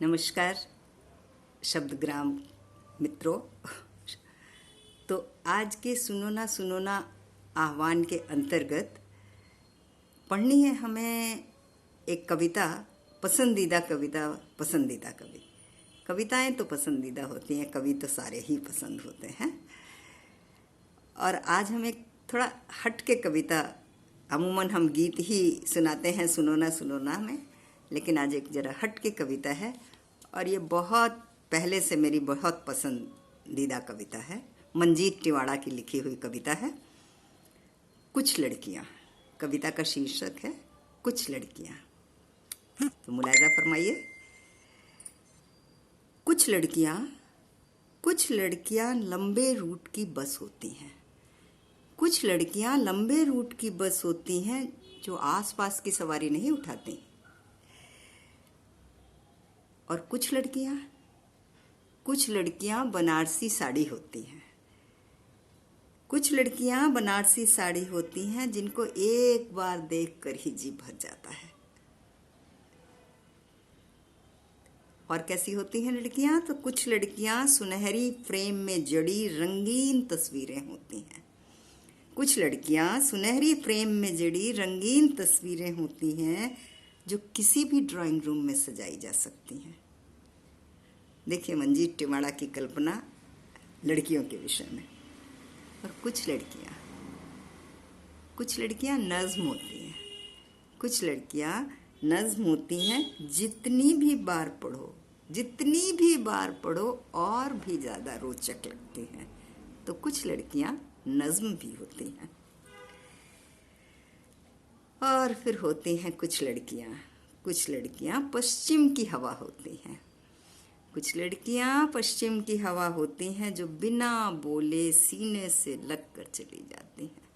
नमस्कार शब्दग्राम मित्रों। तो आज के सुनो ना आह्वान के अंतर्गत पढ़नी है हमें एक कविता, पसंदीदा कवि। कविताएं तो पसंदीदा होती हैं, कवि तो सारे ही पसंद होते हैं। और आज हम एक थोड़ा हट के कविता, अमूमन हम गीत ही सुनाते हैं सुनो ना में, लेकिन आज एक जरा हट के कविता है और ये बहुत पहले से मेरी बहुत पसंदीदा कविता है। मंजीत टिवाड़ा की लिखी हुई कविता है कुछ लड़कियां। कविता का शीर्षक है कुछ लड़कियां। तो मुलायजा फरमाइए। कुछ लड़कियां लंबे रूट की बस होती हैं। कुछ लड़कियां लंबे रूट की बस होती हैं जो आसपास की सवारी नहीं उठाती। और कुछ लड़कियां बनारसी साड़ी होती हैं। कुछ लड़कियां बनारसी साड़ी होती हैं जिनको एक बार देखकर ही जी भर जाता है। और कैसी होती हैं लड़कियां? तो कुछ लड़कियां सुनहरी फ्रेम में जड़ी रंगीन तस्वीरें होती हैं। कुछ लड़कियां सुनहरी फ्रेम में जड़ी रंगीन तस्वीरें होती हैं जो किसी भी ड्राइंग रूम में सजाई जा सकती हैं। देखिए मंजीत टिवाड़ा की कल्पना लड़कियों के विषय में। और कुछ लड़कियां नज्म होती हैं। कुछ लड़कियां नज्म होती हैं, जितनी भी बार पढ़ो और भी ज़्यादा रोचक लगती हैं। तो कुछ लड़कियां नज्म भी होती हैं। और फिर होती हैं कुछ लड़कियां पश्चिम की हवा होती हैं। कुछ लड़कियां पश्चिम की हवा होती हैं जो बिना बोले सीने से लग कर चली जाती हैं।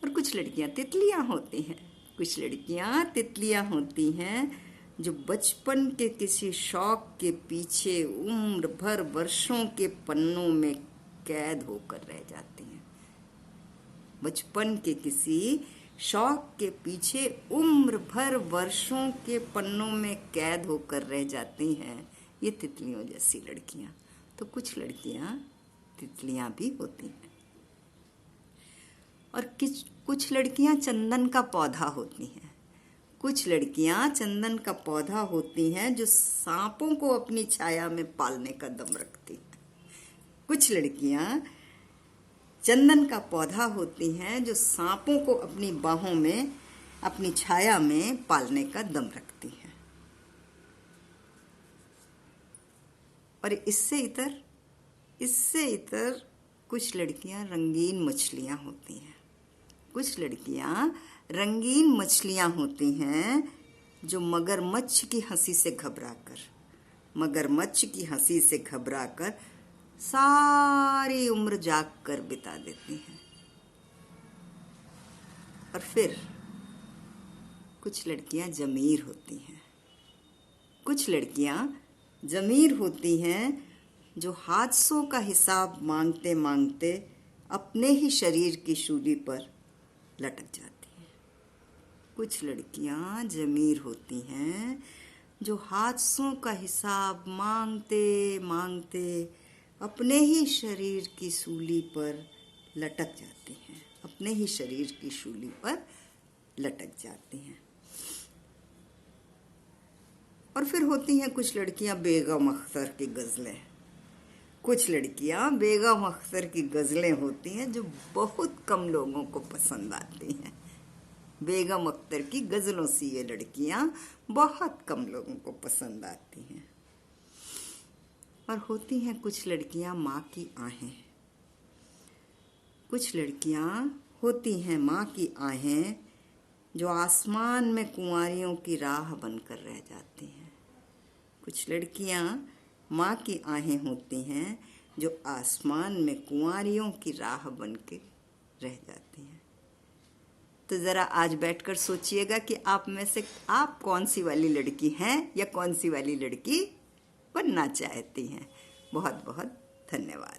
और कुछ लड़कियां तितलियां होती हैं। कुछ लड़कियां तितलियां होती हैं जो बचपन के किसी शौक के पीछे उम्र भर वर्षों के पन्नों में कैद होकर रह जाती हैं। बचपन के किसी शौक के पीछे उम्र भर वर्षों के पन्नों में कैद होकर रह जाती हैं ये तितलियों जैसी लड़कियां। तो कुछ लड़कियां तितलियां भी होती हैं। और कुछ लड़कियां चंदन का पौधा होती हैं। कुछ लड़कियां चंदन का पौधा होती हैं जो सांपों को अपनी छाया में पालने का दम रखती हैं। कुछ लड़कियां चंदन का पौधा होती हैं जो सांपों को अपनी बाहों में, अपनी छाया में पालने का दम रखती हैं। और इससे इतर कुछ लड़कियां रंगीन मछलियां होती हैं। कुछ लड़कियां रंगीन मछलियां होती हैं जो मगरमच्छ की हंसी से घबराकर सारी उम्र जाग कर बिता देती हैं। और फिर कुछ लड़कियां जमीर होती हैं। कुछ लड़कियां जमीर होती हैं जो हादसों का हिसाब मांगते मांगते अपने ही शरीर की शूली पर लटक जाती हैं। कुछ लड़कियां जमीर होती हैं जो हादसों का हिसाब मांगते मांगते अपने ही शरीर की सूली पर लटक जाती हैं। और फिर होती हैं कुछ लड़कियां बेगम अख्तर की गज़लें। कुछ लड़कियां बेगम अख्तर की गज़लें होती हैं जो बहुत कम लोगों को पसंद आती हैं। बेगम अख्तर की गज़लों सी ये लड़कियां बहुत कम लोगों को पसंद आती हैं। और होती हैं कुछ लड़कियां माँ की आहें। कुछ लड़कियां होती हैं माँ की आहें जो आसमान में कुंवारियों की राह बनकर रह जाती हैं। कुछ लड़कियां माँ की आहें होती हैं जो आसमान में कुंवारियों की राह बन के रह जाती हैं। तो ज़रा आज बैठकर सोचिएगा कि आप में से आप कौन सी वाली लड़की हैं या कौन सी वाली लड़की बनना चाहती हैं। बहुत बहुत धन्यवाद।